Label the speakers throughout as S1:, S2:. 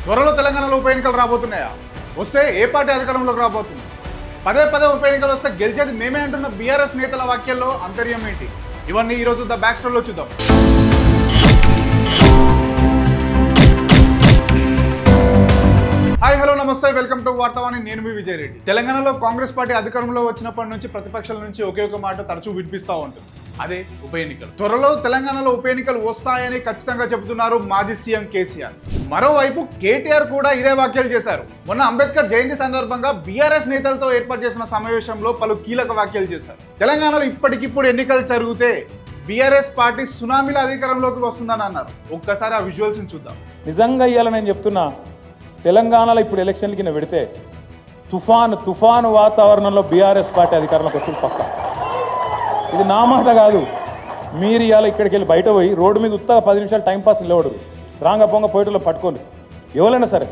S1: త్వరలో తెలంగాణలో ఉప ఎన్నికలు రాబోతున్నాయా? వస్తే ఏ పార్టీ అధికారంలోకి రాబోతుంది? పదే పదే ఉప ఎన్నికలు వస్తే గెలిచేది మేమే అంటున్న బీఆర్ఎస్ నేతల వాక్యాల్లో అంతర్యం ఏంటి? ఇవన్నీ ఈరోజు ద బ్యాక్ స్టోరీలో చూద్దాం. హాయ్ హలో నమస్తే, వెల్కమ్ టు వార్తావాణి. నేను మీ విజయ్ రెడ్డి. తెలంగాణలో కాంగ్రెస్ పార్టీ అధికారంలో వచ్చినప్పటి నుంచి ప్రతిపక్షాల నుంచి ఒకే ఒక మాట తరచూ వినిపిస్తూ ఉంటుంది, అదే ఉప ఎన్నికలు. త్వరలో తెలంగాణలో ఉప ఎన్నికలు వస్తాయని ఖచ్చితంగా చెబుతున్నారు మాజీ సీఎం కేసీఆర్. మరోవైపు కేటీఆర్ కూడా ఇదే వ్యాఖ్యలు చేశారు. మొన్న అంబేద్కర్ జయంతి సందర్భంగా బీఆర్ఎస్ నేతలతో ఏర్పాటు చేసిన సమావేశంలో పలు కీలక వ్యాఖ్యలు చేశారు. తెలంగాణలో ఇప్పటికిప్పుడు ఎన్నికలు జరిగితే బీఆర్ఎస్ పార్టీ సునామీల అధికారంలోకి వస్తుందని అన్నారు. ఒక్కసారి ఆ విజువల్స్ చూద్దాం.
S2: నిజంగా ఇవ్వాలని నేను చెప్తున్నా, తెలంగాణలో ఇప్పుడు ఎలక్షన్ల కింద పెడితే తుఫాను వాతావరణంలో బీఆర్ఎస్ పార్టీ అధికారంలోకి వచ్చి పక్క. ఇది నా మాట కాదు. మీరు ఇవాళ ఇక్కడికి వెళ్ళి బయట పోయి రోడ్డు మీద ఉత్తగా 10 నిమిషాలు టైంపాస్ నిలవడు, రాంగ పొంగ పోయిటలో పట్టుకోండి. ఎవరైనా సరే,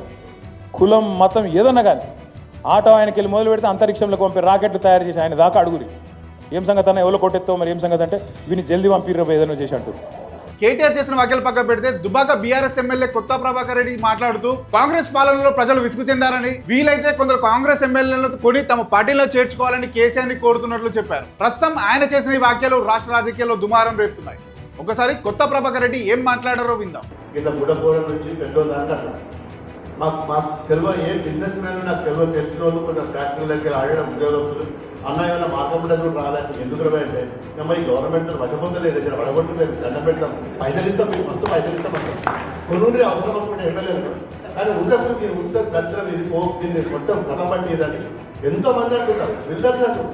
S2: కులం మతం ఏదన్నా కానీ, ఆటో ఆయనకి వెళ్ళి మొదలు పెడితే అంతరిక్షంలోకి పంపి రాకెట్లు తయారు చేసి ఆయన దాకా అడుగురి. ఏం సంగతి అన్న, ఎవరో కొట్టెత్తావు, మరి ఏం సంగతి అంటే వీని జల్దీ పంపిర్రు ఏదైనా చేసి అంటారు.
S1: కేటీఆర్ చేసిన వ్యాఖ్యలు పక్క పెడితే దుబ్బాక బీఆర్ఎస్ ఎమ్మెల్యే కొత్త ప్రభాకర్ రెడ్డి మాట్లాడుతూ కాంగ్రెస్ పాలనలో ప్రజలు విసుగు చెందారని, వీలైతే కొందరు కాంగ్రెస్ ఎమ్మెల్యేలను కొని తమ పార్టీలో చేర్చుకోవాలని కేసీఆర్ ని కోరుతున్నట్లు చెప్పారు. ప్రస్తుతం ఆయన చేసిన ఈ వ్యాఖ్యలు రాష్ట్ర రాజకీయాల్లో దుమారం రేపుతున్నాయి. ఒకసారి కొత్త ప్రభాకర్ రెడ్డి ఏం మాట్లాడారో విందాం.
S3: మాకు తెలియ ఏ బిజినెస్ మ్యాన్ నాకు తెలిసిన వాళ్ళు కొంచెం ఫ్యాక్టరీలకి ఆడడం ఉద్యోగస్తులు అన్న మాకుండా కూడా రాదని ఎందుకు అంటే మరి గవర్నమెంట్ వశపొందలేదు, ఇక్కడ వడగొట్టలేదు, దండం పెట్టాం, పైసలు ఇస్తాం, మీకు మొత్తం పైసలు ఇస్తామంటాం. కొన్ని అవసరం అనుకుంటే ఎమ్మెల్యేలు కానీ ఉండప్పుడు మీరు ఉంటే దరిద్రం ఇది దీన్ని మొత్తం కథ పట్టేదని ఎంతో మంది అంటున్నారు, బిల్డర్స్ అంటారు.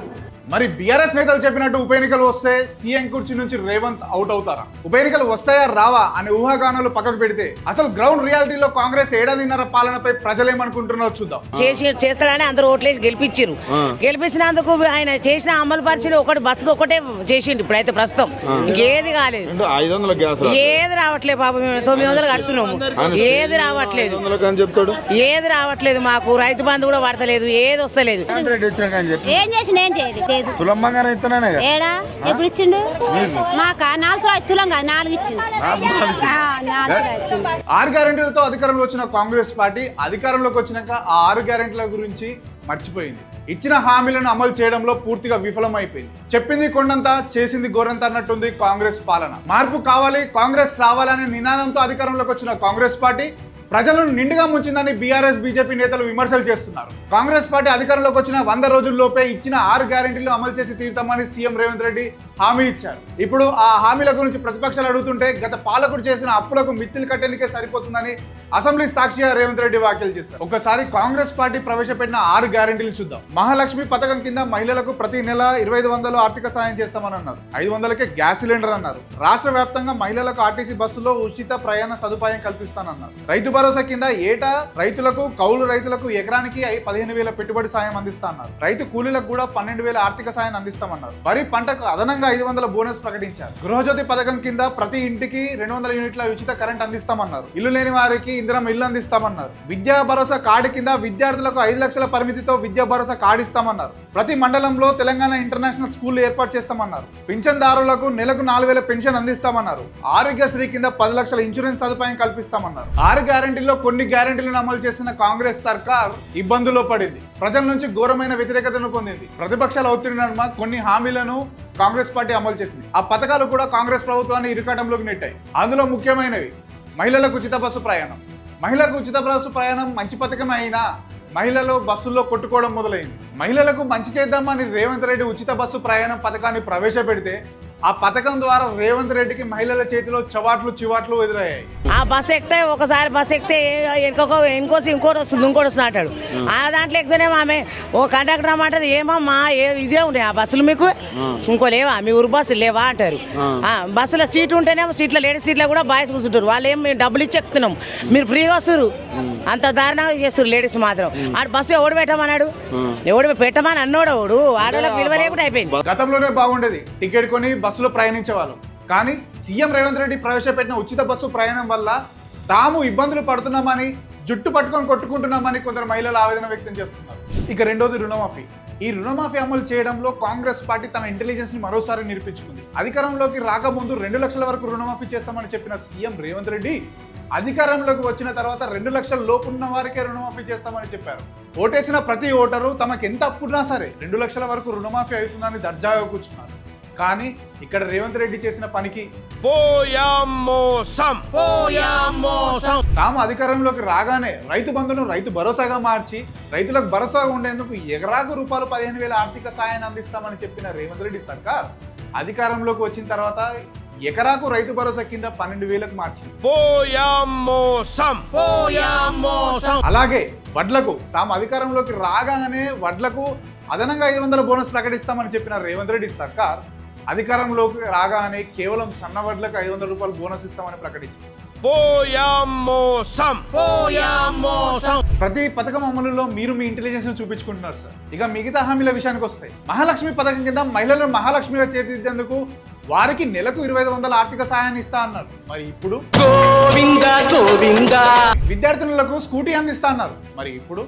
S1: మరి బీఆర్ఎస్ నేతలు చెప్పినట్టు ఉప ఎన్నికలు వస్తే సీఎం కుర్చీ నుంచి రేవంత్ అవుట్ అవుతారా? ఉప ఎన్నికలు వస్తాయా రావా అనే ఊహాగానాలు పక్కకు పెడితే అసలు గ్రౌండ్ రియాలిటీలో కాంగ్రెస్ ఏడాదిన్నర పాలనపై ప్రజలేమనుకుంటున్నారో చూద్దాం.
S4: చేస్తాడని అందరూ ఓట్లేసి గెలిపించారు. గెలిపించినందుకు ఆయన చేసిన అమలు పరిచయం ఒకటి బస్సు ఒకటే చేసిండు. ఇప్పుడైతే ప్రస్తుతం ఇంకేది కాలేదు, ఏది రావట్లేదు. పాపం 900 కడుతున్నాము, ఏది రావట్లేదు, ఏది రావట్లేదు. మాకు రైతు బంధు కూడా పడతలేదు, ఏది వస్తలేదు.
S5: ఏం చేసి నేను చేయలేదు. ఏడా ఎప్పుడు ఇచ్చిండు? మాకు 4 తులం కాదు, 4 ఇచ్చిండు.
S1: 6 గ్యారెంటీలతో అధికారంలో వచ్చిన కాంగ్రెస్ పార్టీ అధికారంలోకి వచ్చినాక ఆ 6 గ్యారెంటీల గురించి మర్చిపోయింది. ఇచ్చిన హామీలను అమలు చేయడంలో పూర్తిగా విఫలమైపోయింది. చెప్పింది కొండంత, చేసింది గోరంత అన్నట్టుంది కాంగ్రెస్ పాలన. మార్పు కావాలి, కాంగ్రెస్ రావాలనే నినాదంతో అధికారంలోకి వచ్చిన కాంగ్రెస్ పార్టీ ప్రజలను నిండుగా ముంచిందని బీఆర్ఎస్ బీజేపీ నేతలు విమర్శలు చేస్తున్నారు. కాంగ్రెస్ పార్టీ అధికారంలోకి వచ్చిన 100 రోజుల్లోపే ఇచ్చిన 6 గ్యారెంటీలు అమలు చేసి తీరుతామని సీఎం రేవంత్ రెడ్డి హామీ ఇచ్చారు. ఇప్పుడు ఆ హామీల గురించి ప్రతిపక్షాలు అడుగుతుంటే గత పాలకుడు చేసిన అప్పులకు మిత్తులు కట్టేందుకే సరిపోతుందని అసెంబ్లీ సాక్షిగా రేవంత్ రెడ్డి వ్యాఖ్యలు చేశారు. ఒకసారి కాంగ్రెస్ పార్టీ ప్రవేశపెట్టిన 6 గ్యారెంటీలు చూద్దాం. మహాలక్ష్మి పథకం కింద మహిళలకు ప్రతి నెల 2500 ఆర్థిక సాయం చేస్తామని అన్నారు. 500కే గ్యాస్ సిలిండర్ అన్నారు. రాష్ట్ర వ్యాప్తంగా మహిళలకు ఆర్టీసీ బస్సులో ఉచిత ప్రయాణ సదుపాయం కల్పిస్తానన్నారు. రైతు భరోసా కింద ఏటా రైతులకు, కౌలు రైతులకు ఎకరానికి 15,000 పెట్టుబడి సాయం అందిస్తామన్నారు. రైతు కూలీలకు కూడా 12,000 ఆర్థిక సాయం అందిస్తామన్నారు. వరి పంటకు అదనంగా 500 బోనస్ ప్రకటించారు. గృహజ్యోతి పథకం కింద ప్రతి ఇంటికి 200 యూనిట్ల ఉచిత కరెంట్ అందిస్తామన్నారు. ఇల్లు లేని వారికి ఇందిరమ్మ ఇల్లు అందిస్తామన్నారు. విద్యా భరోసా కార్డు కింద విద్యార్థులకు 5 లక్షల పరిమితితో విద్యా భరోసా కార్డు ఇస్తామన్నారు. ప్రతి మండలంలో తెలంగాణ ఇంటర్నేషనల్ స్కూల్ ఏర్పాటు చేస్తామన్నారు. పింఛన్దారులకు నెలకు 4,000 పెన్షన్ అందిస్తామన్నారు. ఆరోగ్యశ్రీ కింద 10 లక్షల ఇన్సూరెన్స్ సదుపాయం కల్పిస్తామన్నారు. 6 గ్యారెంటీల్లో కొన్ని గ్యారెంటీలను అమలు చేసిన కాంగ్రెస్ సర్కార్ ఇబ్బందుల్లో పడింది. ప్రజల నుంచి ఘోరమైన వ్యతిరేకతను పొందింది. ప్రతిపక్షాల ఒత్తిడి నడుమ కొన్ని హామీలను కాంగ్రెస్ పార్టీ అమలు చేసింది. ఆ పథకాలు కూడా కాంగ్రెస్ ప్రభుత్వాన్ని ఇరుకాటంలోకి నెట్టాయి. అందులో ముఖ్యమైనవి మహిళలకు ఉచిత బస్సు ప్రయాణం. మహిళలకు ఉచిత బస్సు ప్రయాణం మంచి పథకం అయినా మహిళలు బస్సుల్లో కొట్టుకోవడం మొదలైంది. మహిళలకు మంచి చేద్దామని రేవంత్ రెడ్డి ఉచిత బస్సు ప్రయాణం పథకాన్ని ప్రవేశపెడితే ఆ పథకం ద్వారా రేవంత్ రెడ్డికి మహిళల చేతిలో చివాట్లు ఎదురయ్యాయి.
S4: ఆ బస్సు ఎక్కితే ఒకసారి బస్సు ఎక్కితే ఇంకోటి వస్తుంది, ఇంకోటి వస్తుంది అంటాడు. ఆ దాంట్లో ఎక్కితేనేమో ఆమె ఓ కండక్టర్ అమ్మంటది, ఏమమ్మా ఇదే ఉన్నాయి ఆ బస్సులు, మీకు ఇంకో లేవా, మీ ఊరు బస్సులు లేవా అంటారు. బస్సులో సీట్ ఉంటేనేమో సీట్లో లేడీస్ సీట్లో కూడా బాయ్స్ కూర్చుంటారు. వాళ్ళు ఏం మేము డబ్బులు ఇచ్చి ఎక్కుతున్నాం, మీరు ఫ్రీగా వస్తారు. అంత దారుణంగా చేస్తారు లేడీస్ మాత్రం. ఆ బస్సు ఎవడు పెట్టమన్నాడు, ఎవడు పెట్టమని అన్నోడు, ఆడవాళ్ళకి విలువ లేకుండా అయిపోయింది.
S1: గతంలోనే బాగుండేది, టికెట్ కొని బస్సులో ప్రయాణించే వాళ్ళు. కానీ సీఎం రేవంత్ రెడ్డి ప్రవేశపెట్టిన ఉచిత బస్సు ప్రయాణం వల్ల తాము ఇబ్బందులు పడుతున్నామని, జుట్టు పట్టుకొని కొట్టుకుంటున్నామని కొందరు మహిళలు ఆవేదన వ్యక్తం చేస్తున్నారు. ఇక రెండోది రుణమాఫీ. ఈ రుణమాఫీ అమలు చేయడంలో కాంగ్రెస్ పార్టీ తన ఇంటెలిజెన్స్ ని మరోసారి నిరూపించుకుంది. అధికారంలోకి రాకముందు 2 లక్షల వరకు రుణమాఫీ చేస్తామని చెప్పిన సీఎం రేవంత్ రెడ్డి అధికారంలోకి వచ్చిన తర్వాత 2 లక్షల లోపు ఉన్న వారికే రుణమాఫీ చేస్తామని చెప్పారు. ఓటేసిన ప్రతి ఓటరు తమకు ఎంత అప్పున్నా సరే 2 లక్షల వరకు రుణమాఫీ అవుతుందని దర్జాగా కూర్చున్నారు. కానీ ఇక్కడ రేవంత్ రెడ్డి చేసిన పనికి తాము అధికారంలోకి రాగానే రైతు బంధును రైతు భరోసాగా మార్చి రైతులకు భరోసాగా ఉండేందుకు ఎకరాకు రూపాయలు 15,000 ఆర్థిక సాయాన్ని అందిస్తామని చెప్పిన రేవంత్ రెడ్డి సర్కార్ అధికారంలోకి వచ్చిన తర్వాత ఎకరాకు రైతు భరోసా కింద 12,000కు మార్చింది. అలాగే వడ్లకు తాము అధికారంలోకి రాగానే వడ్లకు అదనంగా 500 బోనస్ ప్రకటిస్తామని చెప్పిన రేవంత్ రెడ్డి సర్కార్ అధికారంలోకి రాగానే కేవలం సన్న వడ్లకు 500 రూపాయలు బోనస్ ఇస్తామని ప్రకటించింది. ప్రతి పథకం అమలులో మీరు మీ ఇంటెలిజెన్స్ చూపించుకుంటున్నారు సార్. ఇక మిగతా హామీల విషయానికి వస్తాయి. మహాలక్ష్మి పథకం కింద మహిళలను మహాలక్ష్మిగా తీర్చిదిద్దేందుకు వారికి నెలకు 2,500 ఆర్థిక సాయాన్ని ఇస్తా అన్నారు. మరి ఇప్పుడు విద్యార్థినులకు స్కూటీ అందిస్తా అన్నారు. మరి ఇప్పుడు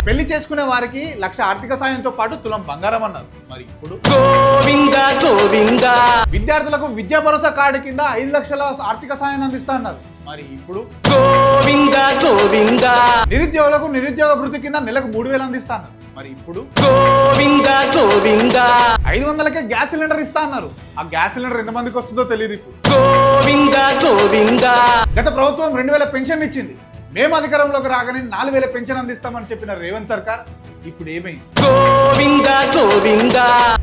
S1: పెళ్లి చేసుకునే వారికి 1,00,000 ఆర్థిక సాయంతో పాటు తులం బంగారం అన్నారు. మరి ఇప్పుడు విద్యార్థులకు విద్యా భరోసా కార్డు కింద 5 లక్షల ఆర్థిక సాయాన్ని అందిస్తా అన్నారు. మరి ఇప్పుడు నిరుద్యోగులకు నిరుద్యోగ భృతి కింద నెలకు 3,000 అందిస్తా అన్నారు. మరి ఇప్పుడు 500కే గ్యాస్ సిలిండర్ ఇస్తా అన్నారు. ఆ గ్యాస్ సిలిండర్ ఎంతమందికి వస్తుందో తెలియదు. ఇప్పుడు గత ప్రభుత్వం 2,000 పెన్షన్ ఇచ్చింది. మేము అధికారంలోకి రాగానే 4,000 పెన్షన్ అందిస్తామని చెప్పిన రేవంత్ సర్కార్ ఇప్పుడు ఏమైంది?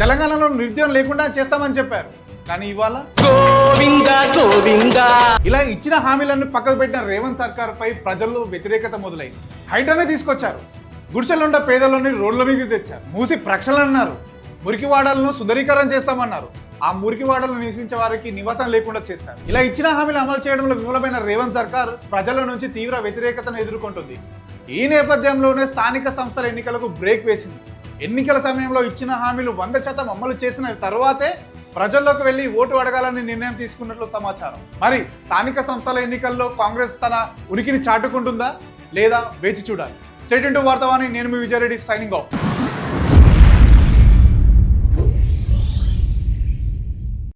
S1: తెలంగాణలో నిరుద్యోగం లేకుండా చేస్తామని చెప్పారు. కానీ ఇవాళ ఇలా ఇచ్చిన హామీలను పక్కకు పెట్టిన రేవంత్ సర్కార్ పై ప్రజల్లో వ్యతిరేకత మొదలైంది. హైడ్రానే తీసుకొచ్చారు. గుడిసెలుండ పేదలని రోడ్ల మీద తెచ్చారు. మూసి ప్రక్షాళన అన్నారు. మురికివాడలను సుందరీకరణ చేస్తామన్నారు. ఆ మురికివాడలను నివసించే వారికి నివాసం లేకుండా చేశారు. ఇలా ఇచ్చిన హామీలు అమలు చేయడంలో విఫలమైన రేవంత్ సర్కార్ ప్రజల నుంచి తీవ్ర వ్యతిరేకతను ఎదుర్కొంటుంది. ఈ నేపథ్యంలోనే స్థానిక సంస్థల ఎన్నికలకు బ్రేక్ వేసింది. ఎన్నికల సమయంలో ఇచ్చిన హామీలు 100% అమలు చేసిన తర్వాతే ప్రజల్లోకి వెళ్లి ఓటు అడగాలని నిర్ణయం తీసుకున్నట్లు సమాచారం. మరి స్థానిక సంస్థల ఎన్నికల్లో కాంగ్రెస్ తన ఉనికిని చాటుకుంటుందా లేదా వేచి చూడాలి. స్టేట్ ఇంటూ వార్తావాణి, నేను మీ విజయారెడ్డి, సైనింగ్ ఆఫ్.